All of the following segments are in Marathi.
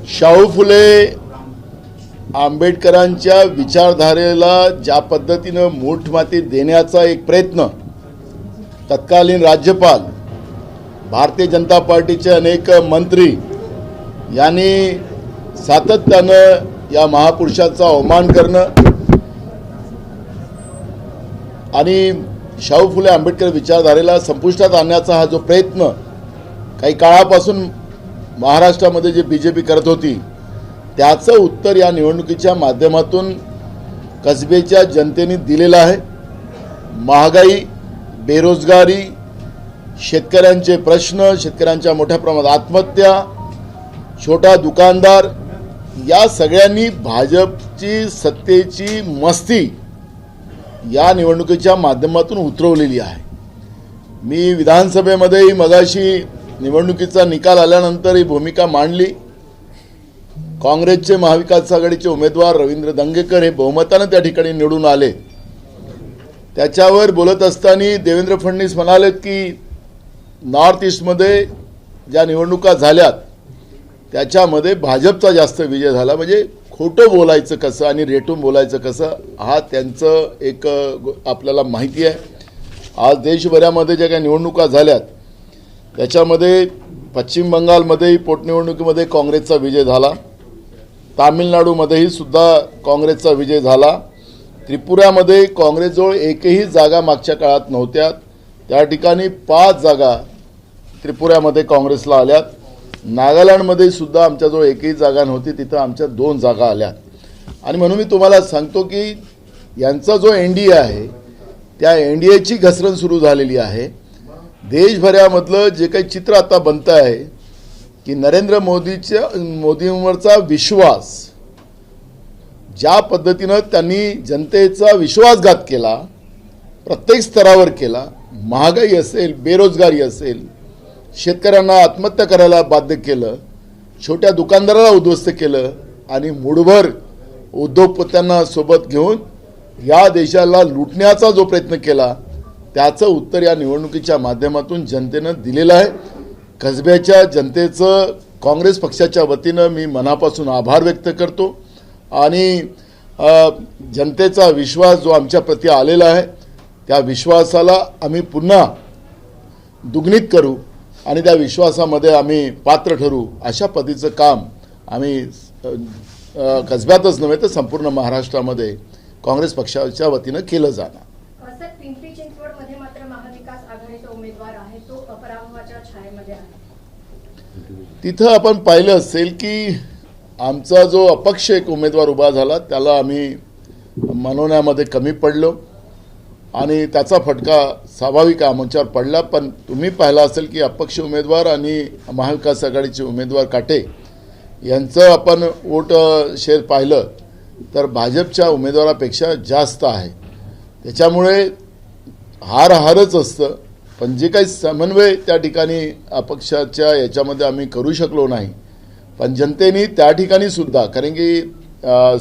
शाहू फुले आंबेडकरांच्या विचारधारेला ज्या पद्धतीनं मूठमाती देण्याचा एक प्रयत्न तत्कालीन राज्यपाल, भारतीय जनता पार्टीचे अनेक मंत्री यांनी सातत्यानं या महापुरुषाचा अवमान करणं आणि शाहू फुले आंबेडकर विचारधारेला संपुष्टात आणण्याचा हा जो प्रयत्न काही काळापासून महाराष्ट्रामध्ये जे बीजेपी करत होती त्याचं उत्तर या निवडणुकीच्या माध्यमातून कसबेच्या जनतेने दिलेलं आहे। महागाई, बेरोजगारी, शेतकऱ्यांचे प्रश्न, शेतकऱ्यांच्या मोठ्या प्रमाणात आत्महत्या, छोटा दुकानदार, या सगळ्यांनी भाजपची सत्तेची मस्ती या निवडणुकीच्या माध्यमातून उतरवलेली आहे। मी विधानसभेमध्ये मगाशी निवडणुकीचा निकाल आल्यानंतर ही भूमिका मांडली। काँग्रेसचे महाविकास आघाडीचे उमेदवार रवींद्र दंगेकर हे बहुमताने त्या ठिकाणी निवडून आले। त्याच्यावर बोलत असताना देवेंद्र फडणवीस म्हणाले की नॉर्थ ईस्टमध्ये ज्या निवडणुका झाल्यात त्याच्यामध्ये भाजपचा जास्त विजय झाला, म्हणजे खोटं बोलायचं कसं आणि रेटून बोलायचं कसं हा त्यांचं एक आपल्याला माहिती आहे। आज देशभरामध्ये ज्या काही निवडणुका झाल्यात त्याच्यामध्ये पश्चिम बंगालमध्येही पोटनिवडणुकीमध्ये काँग्रेसचा विजय झाला, तामिळनाडूमध्येही सुद्धा काँग्रेसचा विजय झाला, त्रिपुरामध्ये काँग्रेसजवळ एकही जागा मागच्या काळात नव्हत्या, त्या ठिकाणी 5 जागा त्रिपुरामध्ये काँग्रेसला आल्यात, नागालँडमध्ये सुद्धा आमच्याजवळ एकही जागा नव्हती, तिथं आमच्या 2 जागा आल्यात। आणि म्हणून मी तुम्हाला सांगतो की यांचा जो एनडीए आहे त्या एनडीएची घसरण सुरू झालेली आहे। देशभरामधलं जे काही चित्र आता बनतं आहे की नरेंद्र मोदींवरचा विश्वास, ज्या पद्धतीनं त्यांनी जनतेचा विश्वासघात केला, प्रत्येक स्तरावर केला, महागाई असेल, बेरोजगारी असेल, शेतकऱ्यांना आत्महत्या करायला बाध्य केलं, छोट्या दुकानदाराला उद्ध्वस्त केलं आणि मुठभर उद्योगपत्यांना सोबत घेऊन या देशाला लुटण्याचा जो प्रयत्न केला त्याचं उत्तर या निवडणुकीच्या माध्यमातून जनतेनं दिलेलं आहे। कसब्याच्या जनतेचं काँग्रेस पक्षाच्या वतीनं मी मनापासून आभार व्यक्त करतो आणि जनतेचा विश्वास जो आमच्या प्रती आलेला आहे त्या विश्वासाला आम्ही पुन्हा दुग्नित करू आणि त्या विश्वासामध्ये आम्ही पात्र ठरू, अशा पद्धतीचं काम आम्ही कसब्यातच नव्हे तर संपूर्ण महाराष्ट्रामध्ये काँग्रेस पक्षाच्या वतीनं केलं जाणार। सर, पिंपरी चिंचवडमध्ये मात्र महाविकास आघाडीचा उमेदवार आहे तो अपराभवाच्या छायेमध्ये आहे। तिथं आपण पाहिलं असेल की आमचा जो अपक्ष एक उमेदवार उभा झाला त्याला आम्ही मनवण्यामध्ये कमी पडलो आणि त्याचा फटका स्वाभाविक आमच्यावर पडला। पण तुम्ही पाहिलं असेल की अपक्ष उमेदवार आणि महाविकास आघाडीचे उमेदवार काटे यांचं आपण वोट शेअर पाहिलं तर भाजपच्या उमेदवारापेक्षा जास्त आहे। त्याच्यामुळे हारच असतं, पण जे काही समन्वय त्या ठिकाणी अपक्षाच्या याच्यामध्ये आम्ही करू शकलो नाही, पण जनतेने त्या ठिकाणी सुद्धा, कारण की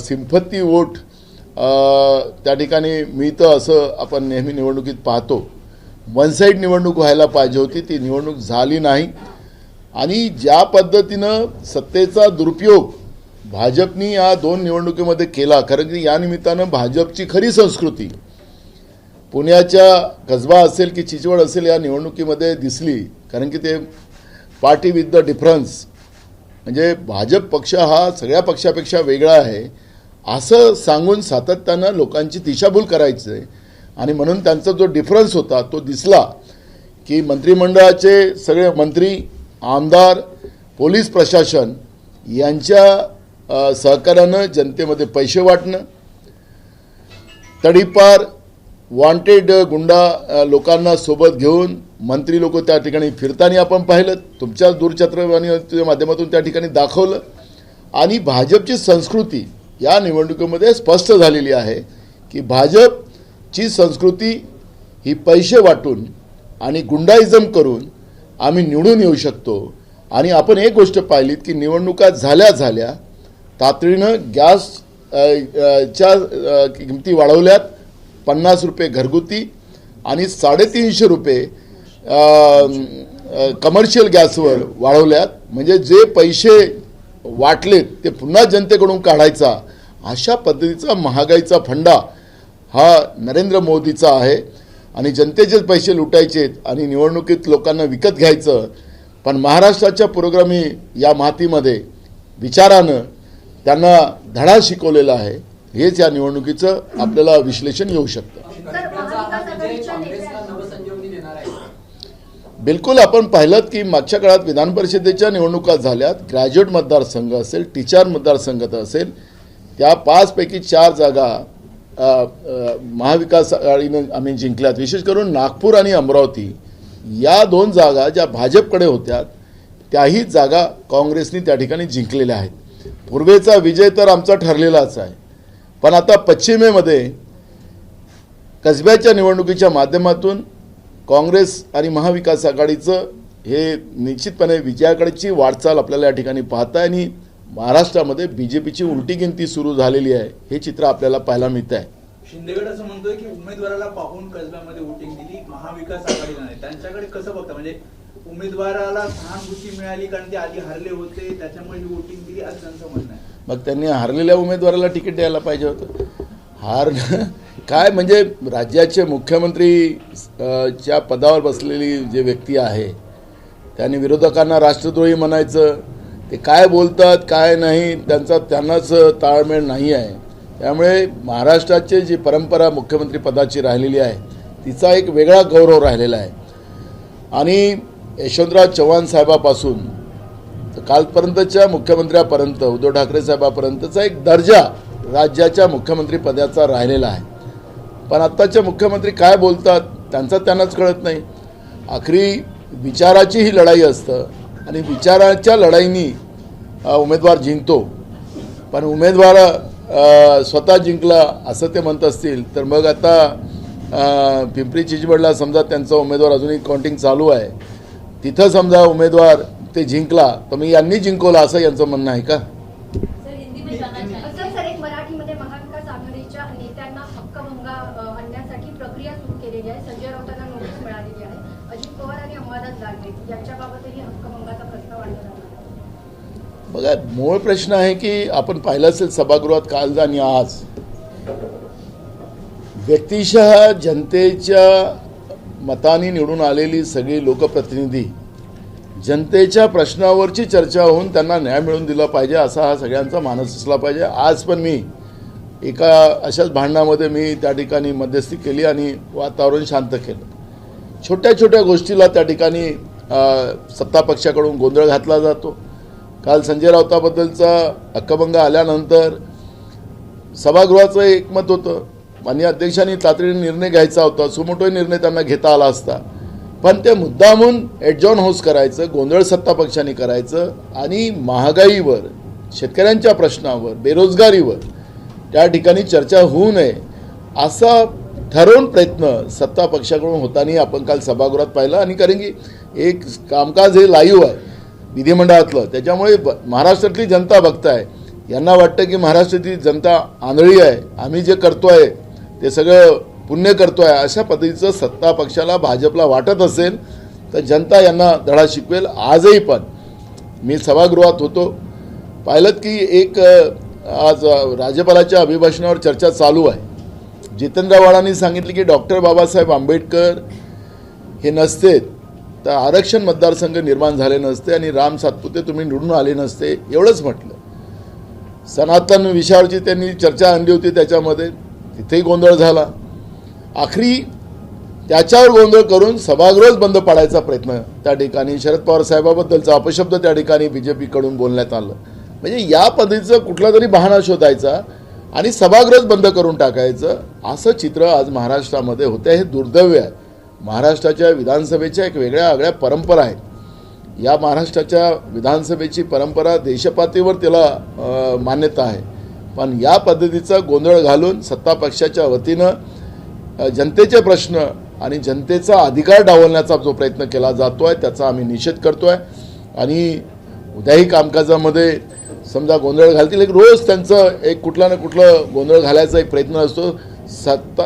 सिंपत्ती वोट त्या ठिकाणी मिळतं असं आपण नेहमी निवडणुकीत पाहतो। वन साईड निवडणूक व्हायला पाहिजे होती, ती निवडणूक झाली नाही आणि ज्या पद्धतीनं सत्तेचा दुरुपयोग भाजपनी या 2 निवडणुकीमध्ये केला, कारण की या निमित्तानं भाजपची खरी संस्कृती पुण्याच्या कसबा असेल की चिंचवड असेल या निवडणुकीमध्ये दिसली, कारण की ते पार्टी विथ द डिफरन्स, म्हणजे भाजप पक्ष हा सगळ्या पक्षापेक्षा वेगळा आहे असं सांगून सातत्यानं लोकांची दिशाभूल करायचं आहे आणि म्हणून त्यांचा जो डिफरन्स होता तो दिसला की मंत्रिमंडळाचे सगळे मंत्री, आमदार, पोलीस प्रशासन यांच्या सहकार्यानं जनतेमध्ये पैसे वाटणं, तडीपार वॉन्टेड गुंडा लोकांना सोबत घेऊन मंत्री लोक त्या ठिकाणी फिरताना आपण पाहिलं, तुमच्या दूरचित्रवाणीच्या माध्यमातून त्या ठिकाणी दाखवलं आणि भाजपची संस्कृती या निवडणुकीमध्ये स्पष्ट झालेली आहे की भाजपची संस्कृती ही पैसे वाटून आणि गुंडाइझम करून आम्ही निवडून येऊ शकतो। आणि आपण एक गोष्ट पाहिलीत की निवडणुका झाल्या तातडीनं गॅसच्या किमती वाढवल्यात, 50 रुपये घरगुती आणि 350 रुपये कमर्शियल गॅसवर वाढवल्यात, म्हणजे जे पैसे वाटलेत ते पुन्हा जनतेकडून काढायचा, अशा पद्धतीचा महागाईचा फंडा हा नरेंद्र मोदीचा आहे आणि जनतेचेच पैसे लुटायचेत आणि निवडणुकीत लोकांना विकत घ्यायचं. पण महाराष्ट्राच्या पुरोगामी या मातीमध्ये विचारानं त्यांना धडा शिकवलेला आहे. हेच या निवडणुकीचं आपल्याला विश्लेषण येऊ शकतं. बिलकुल आपण पाहिलं की मागच्या काळात विधान परिषदेच्या निवडणुका झाल्यात. ग्रॅज्युएट मतदारसंघ असेल, टीचर मतदारसंघ असेल, त्या 5 पैकी 4 जागा महाविकास आघाडीनं आम्ही जिंकल्यात. विशेष करून नागपूर आणि अमरावती या 2 जागा ज्या भाजपकडे होत्या त्याही जागा काँग्रेसनी त्या ठिकाणी जिंकलेल्या आहेत. पूर्वेचा विजय तर आमचा ठरलेलाच आहे, पण आता पश्चिमेमध्ये कसब्याच्या निवडणुकीच्या माध्यमातून काँग्रेस आणि महाविकास आघाडीचं हे निश्चितपणे विजयाकडेची वाटचाल आपल्याला या ठिकाणी पाहता आहे आणि महाराष्ट्रामध्ये बीजेपीची उलटी गिनती सुरू झालेली आहे. हे चित्र आपल्याला पाहायला मिळत आहे. शिंदेगड असं म्हणतोय की उमेदवाराला पाहून कसब्यामध्ये वोटिंग दिली, महाविकास आघाडीला नाही. त्यांच्याकडे कसं बघता, म्हणजे उमेदवाराला सहानुभूती मिळाली कारण ते आधी हरले होते त्याच्यामुळे ही वोटिंग दिली असं त्यांचं म्हणणं आहे. मग त्यांनी हरलेल्या उमेदवाराला तिकीट द्यायला पाहिजे होतं. काय म्हणजे राज्याचे मुख्यमंत्री च्या पदावर बसलेली जे व्यक्ती आहे त्यांनी विरोधकांना राष्ट्रद्रोही म्हणायचं. ते काय बोलतात काय नाही त्यांनाच ताळमेळ नाही आहे. त्यामुळे महाराष्ट्राची जी परंपरा मुख्यमंत्री पदाची राहिलेली आहे तिचा एक वेगळा गौरव राहिलेला आहे. आणि यशवंतराव चव्हाण साहेबापासून कालपर्यंतच्या मुख्यमंत्र्यापर्यंत उद्धव ठाकरे साहेबापर्यंतचा एक दर्जा राज्याच्या मुख्यमंत्री पदाचा राहिलेला आहे. पण आत्ताचे मुख्यमंत्री काय बोलतात त्यांनाच कळत नाही. आखरी विचाराची ही लढाई असतं आणि विचाराच्या लढाईनी उमेदवार जिंकतो. पण उमेदवार स्वतः जिंकला असं ते म्हणत असतील तर मग आता पिंपरी चिंचवडला समजा त्यांचा उमेदवार अजूनही काउंटिंग चालू आहे, तिथं समजा उमेदवार ते जिंकला तर मी यांनी जिंकवला असं यांचं म्हणणं आहे का? मराठीमध्ये महाविकास आघाडीच्या नेत्यांना हक्कभंग आणण्यासाठी प्रक्रिया सुरू केलेली आहे. संजय राऊतांना नोटीस मिळालेली आहे. अजित पवार आणि अंबादास दानवे यांच्याबाबतही हक्कभंगाचा प्रस्ताव आणला आहे. बघा, मूळ प्रश्न आहे की आपण पाहिलं असेल सभागृहात काल आणि आज व्यक्तिशः जनतेच्या मताने निवडून आलेली सगळी लोकप्रतिनिधी जनतेच्या प्रश्नावरची चर्चा होऊन त्यांना न्याय मिळवून दिला पाहिजे असा हा सगळ्यांचा मानस असला पाहिजे. आज पण मी एका अशाच भांडणामध्ये मी त्या ठिकाणी मध्यस्थी केली आणि वातावरण शांत केलं. छोट्या छोट्या गोष्टीला त्या ठिकाणी सत्ता पक्षाकडून गोंधळ घातला जातो. काल संजय राऊताबद्दलचा हक्कभंग आल्यानंतर सभागृहाचं एकमत होतं. माननीय अध्यक्षांनी तातडीने निर्णय घ्यायचा होता, सुमोटो निर्णय त्यांना घेता आला असता, पण ते मुद्दामून एडजॉन हाऊस करायचं, गोंधळ सत्ता पक्षाने करायचं आणि महागाईवर, शेतकऱ्यांच्या प्रश्नावर, बेरोजगारीवर त्या ठिकाणी चर्चा होऊ नये असा ठरवून प्रयत्न सत्ता पक्षाकडून होताना आपण काल सभागृहात पाहिला. आणि कारण की एक कामकाज हे लाईव्ह आहे विधिमंडळातलं, त्याच्यामुळे महाराष्ट्रातली जनता बघताय. यांना वाटतं की महाराष्ट्रातली जनता आंधळी आहे, आम्ही जे करतोय ते सगळं पुण्य करतोय, अशा पद्धतीचं सत्ता पक्षाला भाजपला वाटत असेल तर जनता यांना धडा शिकवेल. आजही पण मी सभागृहात होतो, पाहिलं की एक आज राज्यपालाच्या अभिभाषणावर चर्चा चालू आहे. जितेंद्र आव्हाडांनी सांगितले की डॉक्टर बाबासाहेब आंबेडकर हे नसते तर आरक्षण मतदारसंघ निर्माण झाले नसते आणि राम सातपुते तुम्ही निवडून आले नसते, एवढंच म्हटलं. सनातन विषयावरची त्यांनी चर्चा आणली होती, त्याच्यामध्ये तिथेही गोंधळ झाला. आखरी त्याच्यावर गोंधळ करून सभागृहच बंद पाडायचा प्रयत्न त्या ठिकाणी शरद पवार साहेबाबद्दलचा अपशब्द त्या ठिकाणी बीजेपीकडून बोलण्यात आलं. म्हणजे या पद्धतीचं कुठला तरी बहाणा शोधायचा आणि सभागृहच बंद करून टाकायचं असं चित्र आज महाराष्ट्रामध्ये होतं. हे दुर्दैव आहे. महाराष्ट्राच्या विधानसभेच्या एक वेगळ्या परंपरा आहेत. या महाराष्ट्राच्या विधानसभेची परंपरा देशपातळीवर त्याला मान्यता आहे, पण या पद्धतीचा गोंधळ घालून सत्ता पक्षाच्या वतीनं जनतेचे प्रश्न आणि जनतेचा अधिकार डावलण्याचा जो प्रयत्न केला जातो आहे त्याचा आम्ही निषेध करतो आहे. आणि उद्याही कामकाजामध्ये समजा गोंधळ घालतील, एक रोज त्यांचं एक कुठला ना कुठलं गोंधळ घालायचा एक प्रयत्न असतो.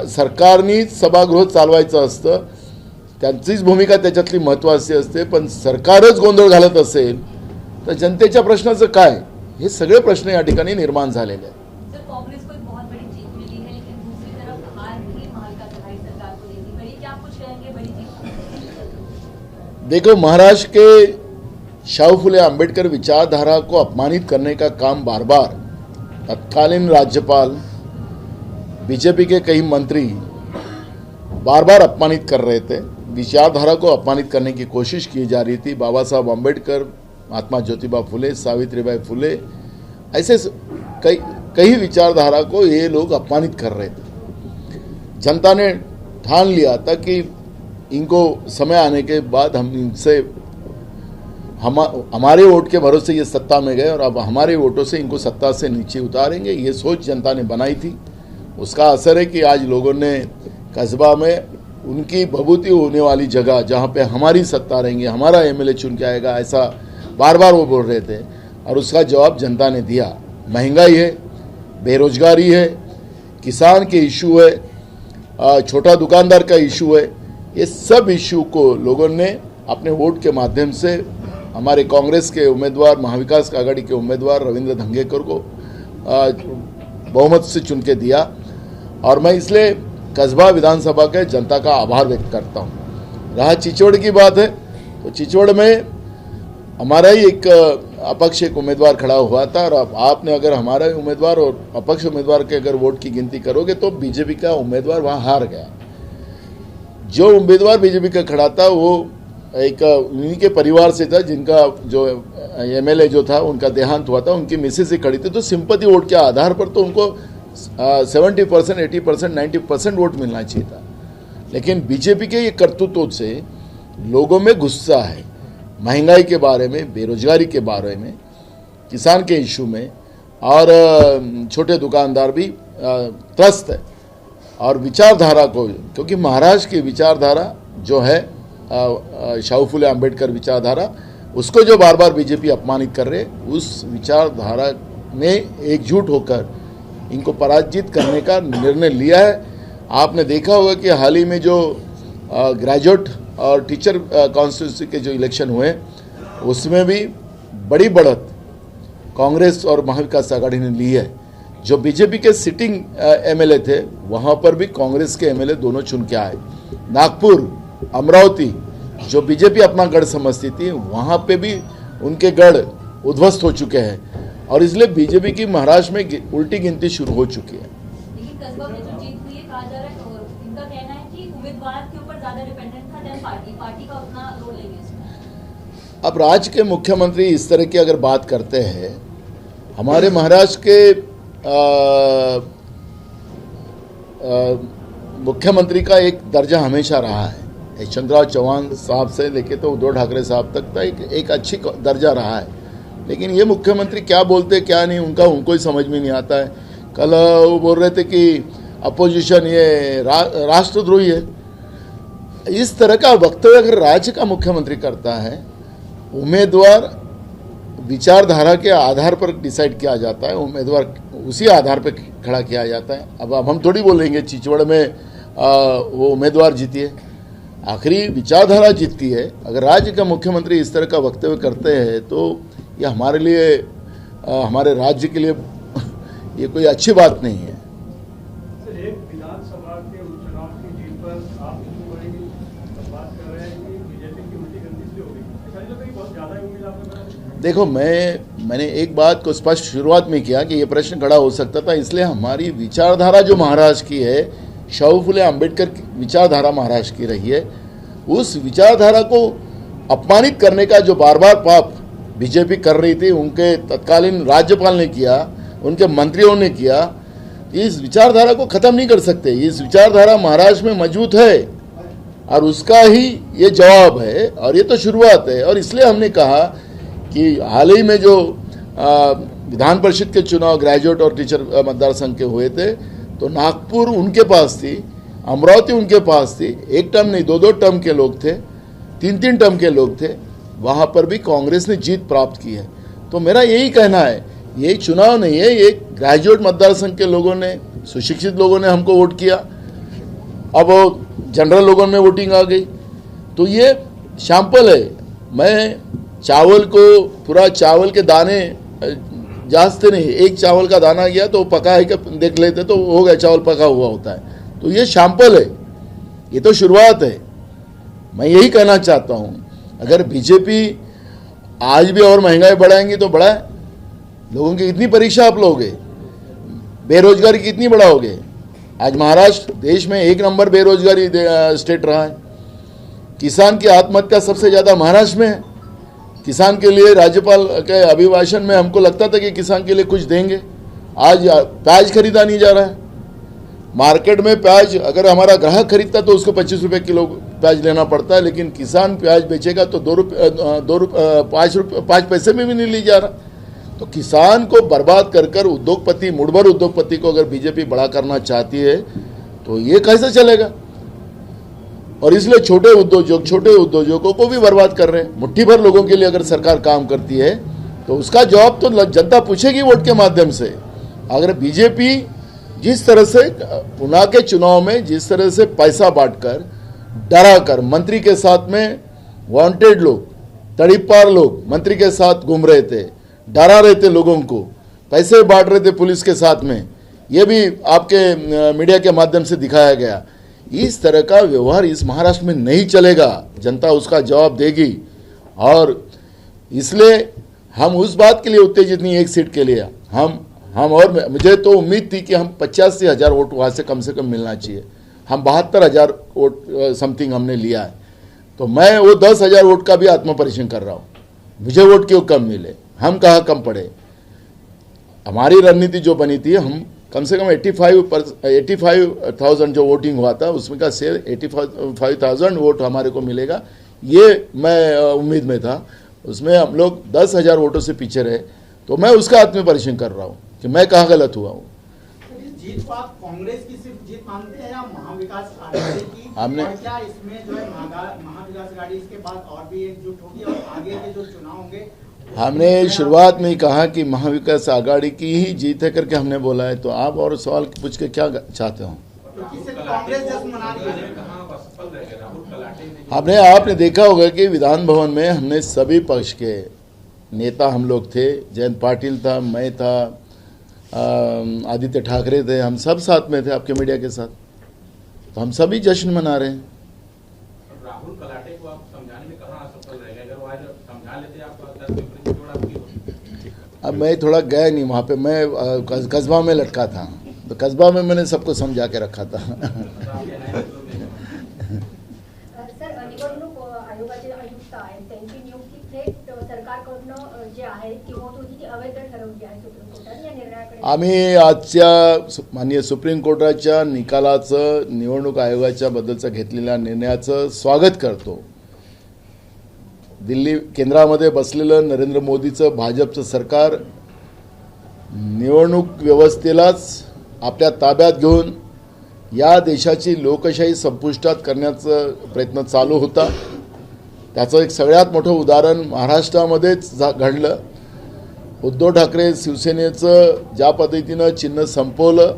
सरकारनीच सभागृह चालवायचं असतं, त्यांचीच भूमिका त्याच्यातली महत्त्वाची असते. पण सरकारच गोंधळ घालत असेल तर जनतेच्या प्रश्नाचं काय, हे सगळे प्रश्न या ठिकाणी निर्माण झालेले आहेत. सर, कांग्रेस को एक बहुत बड़ी जीत मिली है, लेकिन दूसरी तरफ हार भी महाविकास आघाड़ी सरकार को देखनी पड़ी. क्या कुछ कहेंगे बड़ी जीत? देखो, महाराष्ट्र के शाहू फुले अंबेडकर विचारधारा को अपमानित करने का काम बार बार तत्कालीन राज्यपाल, बीजेपी के कई मंत्री बार बार अपमानित कर रहे थे. विचारधारा को अपमानित करने की कोशिश की जा रही थी. बाबा साहब अंबेडकर, महात्मा ज्योतिबा फुले, सावित्रीबाई फुले, ऐसे कई विचारधारा को ये लोग अपमानित कर रहे थे. जनता ने ठान लिया था कि इनको समय आने के बाद हम इनसे हमारे वोट के भरोसे ये सत्ता में गए और अब हमारे वोटों से इनको सत्ता से नीचे उतारेंगे, ये सोच जनता ने बनाई थी. उसका असर है कि आज लोगों ने कस्बा में उनकी भभूति होने वाली जगह जहाँ पे हमारी सत्ता रहेंगे, हमारा एमएलए चुन के आएगा, ऐसा बार बार वो बोल रहे थे और उसका जवाब जनता ने दिया. महंगाई है, बेरोजगारी है, किसान के इशू है, छोटा दुकानदार का इशू है, ये सब इशू को लोगों ने अपने वोट के माध्यम से हमारे कांग्रेस के उम्मीदवार, महाविकास आघाड़ी के उम्मीदवार रविंद्र धंगेकर को बहुमत से चुन के दिया. और मैं इसलिए कस्बा विधानसभा के जनता का आभार व्यक्त करता हूँ. रहा चिचवड़ की बात है, तो चिचवड़ में हमारा ही एक अपक्ष एक उम्मीदवार खड़ा हुआ था और अब आपने अगर हमारा ही उम्मीदवार और अपक्ष उम्मीदवार के अगर वोट की गिनती करोगे तो बीजेपी का उम्मीदवार वहाँ हार गया. जो उम्मीदवार बीजेपी का खड़ा था वो एक उन्हीं के परिवार से था, जिनका जो एमएलए जो था उनका देहांत हुआ था, उनकी मिसेज ही खड़ी थी. तो सिंपैथी वोट के आधार पर तो उनको 70%, 80%, 90% वोट मिलना चाहिए था. लेकिन बीजेपी के ये करतूतों से लोगों में गुस्सा है. महंगाई के बारे में, बेरोजगारी के बारे में, किसान के इशू में और छोटे दुकानदार भी त्रस्त है. और विचारधारा को, क्योंकि महाराष्ट्र की विचारधारा जो है शाहू फुले अंबेडकर विचारधारा, उसको जो बार बार बीजेपी अपमानित कर रहे, उस विचारधारा ने एकजुट होकर इनको पराजित करने का निर्णय लिया है. आपने देखा होगा कि हाल ही में जो ग्रेजुएट और टीचर कॉन्स्टिट्यूंसी के जो इलेक्शन हुए, उसमें भी बड़ी बढ़त कांग्रेस और महाविकास आघाड़ी ने ली है. जो बीजेपी के सिटिंग एमएलए थे, वहाँ पर भी कांग्रेस के एमएलए दोनों चुन के आए. नागपुर, अमरावती, जो बीजेपी अपना गढ़ समझती थी, वहाँ पे भी उनके गढ़ उद्ध्वस्त हो चुके हैं और इसलिए बीजेपी की महाराष्ट्र में उल्टी गिनती शुरू हो चुकी है. लेकिन कस्बा में जो जीत हुई है, कहा जा रहा है और इनका कहना है कि उम्मीदवार के ऊपर ज्यादा डिपेंडेंट था देन पार्टी का अपना रोल लेंगे इसमें. अब राज्य के मुख्यमंत्री इस तरह की अगर बात करते हैं, हमारे महाराष्ट्र के मुख्यमंत्री का एक दर्जा हमेशा रहा है. यशवंतराव चौहान साहब से लेके तो उद्धव ठाकरे साहब तक का एक अच्छी दर्जा रहा है. लेकिन ये मुख्यमंत्री क्या बोलते क्या नहीं, उनको ही समझ में नहीं आता है. कल वो बोल रहे थे कि अपोजिशन ये राष्ट्रद्रोही है. इस तरह का वक्तव्य अगर राज्य का मुख्यमंत्री करता है, उम्मीदवार विचारधारा के आधार पर डिसाइड किया जाता है, उम्मीदवार उसी आधार पर खड़ा किया जाता है. अब हम थोड़ी बोलेंगे चिचवड़ में वो उम्मीदवार जीती है, आखिरी विचारधारा जीतती है. अगर राज्य का मुख्यमंत्री इस तरह का वक्तव्य करते हैं तो ये हमारे लिए, हमारे राज्य के लिए ये कोई अच्छी बात नहीं है. सर, एक विधानसभा के उपचुनाव की जीत पर आप बड़ी बात कर रहे हैं कि बीजेपी की उल्टी गिनती से हो गई. ऐसा नहीं लगता कि बहुत ज्यादा उम्मीद आपने बना? देखो, मैंने एक बात को स्पष्ट शुरुआत में किया कि ये प्रश्न खड़ा हो सकता था, इसलिए हमारी विचारधारा जो महाराष्ट्र की है, शाहू फुले अंबेडकर की विचारधारा महाराष्ट्र की रही है, उस विचारधारा को अपमानित करने का जो बार बार पाप बीजेपी कर रही थी, उनके तत्कालीन राज्यपाल ने किया, उनके मंत्रियों ने किया, इस विचारधारा को खत्म नहीं कर सकते. इस विचारधारा महाराष्ट्र में मौजूद है और उसका ही ये जवाब है और ये तो शुरुआत है. और इसलिए हमने कहा कि हाल ही में जो विधान परिषद के चुनाव ग्रेजुएट और टीचर मतदार संघ के हुए थे, तो नागपुर उनके पास थी, अमरावती उनके पास थी. एक टर्म नहीं, 2-2 टर्म के लोग थे, 3-3 टर्म के लोग थे. वहाँ पर भी कांग्रेस ने जीत प्राप्त की है. तो मेरा यही कहना है, ये चुनाव नहीं है, ये ग्रेजुएट मतदार संघ के लोगों ने, सुशिक्षित लोगों ने हमको वोट किया. अब जनरल लोगों में वोटिंग आ गई, तो ये सैंपल है. मैं चावल को, पूरा चावल के दाने जांचते नहीं, एक चावल का दाना गया तो पका है कि देख लेते तो हो गया, चावल पका हुआ होता है। तो ये सैंपल है, ये तो शुरुआत है। मैं यही कहना चाहता हूँ, अगर बीजेपी आज भी और महंगाई बढ़ाएंगी तो बढ़ाए, लोगों की कितनी परीक्षा आप लोगे, बेरोजगारी कितनी बढ़ाओगे। आज महाराष्ट्र देश में 1 नंबर बेरोजगारी स्टेट रहा है। किसान की आत्महत्या सबसे ज़्यादा महाराष्ट्र में है। किसान के लिए राज्यपाल के अभिभाषण में हमको लगता था कि किसान के लिए कुछ देंगे, आज प्याज खरीदा नहीं जा रहा है। मार्केट में प्याज अगर हमारा ग्राहक खरीदता तो उसको 25 रुपये किलो प्याज लेना पड़ता है, लेकिन किसान प्याज बेचेगा तो 5 पैसे में भी नहीं ली जा रहा। तो किसान को बर्बाद कर उद्योगपति, मुठभर उद्योगपति को अगर बीजेपी बड़ा करना चाहती है तो ये कैसे चलेगा। और इसलिए छोटे उद्योजकों को भी बर्बाद कर रहे हैं। मुट्ठी भर लोगों के लिए अगर सरकार काम करती है तो उसका जवाब तो जनता पूछेगी वोट के माध्यम से। अगर बीजेपी जिस तरह से उना के चुनाव में जिस तरह से पैसा बांटकर डरा कर मंत्री के साथ में वांटेड लोग, तड़ीपार लोग मंत्री के साथ घूम रहे थे, डरा रहे थे लोगों को, पैसे बांट रहे थे पुलिस के साथ में, ये भी आपके मीडिया के माध्यम से दिखाया गया। इस तरह का व्यवहार इस महाराष्ट्र में नहीं चलेगा, जनता उसका जवाब देगी। और इसलिए हम उस बात के लिए उत्तेजित नहीं, एक सीट के लिए हम और मुझे तो उम्मीद थी कि हम 85,000 वोट वहाँ से कम मिलना चाहिए। हम 72,000 वोट समथिंग हमने लिया है। तो मैं वो 10,000 वोट का भी आत्मपरीक्षण कर रहा हूँ, मुझे वोट क्यों कम मिले, हम कहाँ कम पड़े। हमारी रणनीति जो बनी थी, हम कम से कम 85,000 जो वोटिंग हुआ था उसमें का शेयर 85,000 वोट हमारे को मिलेगा, ये मैं उम्मीद में था। उसमें हम लोग 10,000 वोटों से पीछे रहे। तो मैं उसका आत्मपरीक्षण कर रहा हूँ कि मैं कहाँ गलत हुआ हूँ। जीत को आप कांग्रेस की सिर्फ जीत मानते हैं या महाविकास आघाड़ी की? हमने और क्या इसमें जो है महाविकास आघाड़ी इसके बाद और भी एकजुट होगी और आगे के जो चुनाव होंगे? हमने शुरुआत में ही कहा कि महाविकास आघाड़ी की ही जीत है करके हमने बोला है। तो आप और सवाल पूछ के क्या चाहते हो? कांग्रेस जश्न मना रही है। आपने देखा होगा कि विधान भवन में हमने सभी पक्ष के नेता हम लोग थे, जयंत पाटिल था, मैं था, आदित्य ठाकरे थे, हम सब साथ में थे आपके मीडिया के साथ। तो हम सभी जश्न मना रहे हैं। राहुल कलाटे को आप समझाने में कहां असफल रह गए? अगर वो आज समझा लेते आपको लगता है सुप्रीम कोर्ट आपकी होती। अब मैं थोड़ा गया नहीं वहाँ पे, मैं कस्बा में लटका था, तो कस्बा में मैंने सबको समझा के रखा था। सर, निवडणूक आयोगाचे आयुक्त आहेत त्यांची नियुक्ती थेट सरकारकडून जे आहे ती होत होती ती अवैध ठरवली आहे सुप्रीम कोर्टाने। या निर्णयाकडे आम्ही आजच्या माननीय सुप्रीम कोर्टाच्या निकालाचं, निवडणूक आयोगाच्या बद्दलचं घेतलेल्या निर्णयाचं स्वागत करतो। दिल्ली केंद्रामध्ये बसलेलं नरेंद्र मोदीचं भाजपचं सरकार निवडणूक व्यवस्थेलाच आपल्या ताब्यात घेऊन या देशाची लोकशाही संपुष्टात करण्याचा प्रयत्न चालू होता। त्याचं एक सगळ्यात मोठं उदाहरण महाराष्ट्रामध्येच घडलं। उद्धव ठाकरे शिवसेनेचं ज्या पद्धतीनं चिन्ह संपवलं,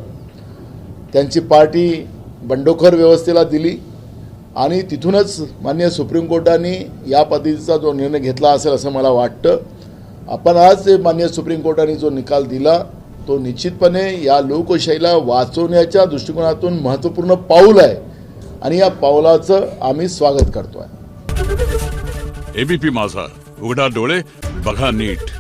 त्यांची पार्टी बंडखोर व्यवस्थेला दिली आणि तिथूनच माननीय सुप्रीम कोर्टाने या पद्धतीचा जो निर्णय घेतला असेल असं मला वाटतं। आपण आज माननीय सुप्रीम कोर्टाने जो निकाल दिला तो निश्चितपणे या लोकशाहीला वाचवण्याच्या दृष्टिकोनातून महत्त्वपूर्ण पाऊल आहे आणि या पाऊलाचं आम्ही स्वागत करतोय। एबीपी माझा, उघडा डोळे बघा नीट।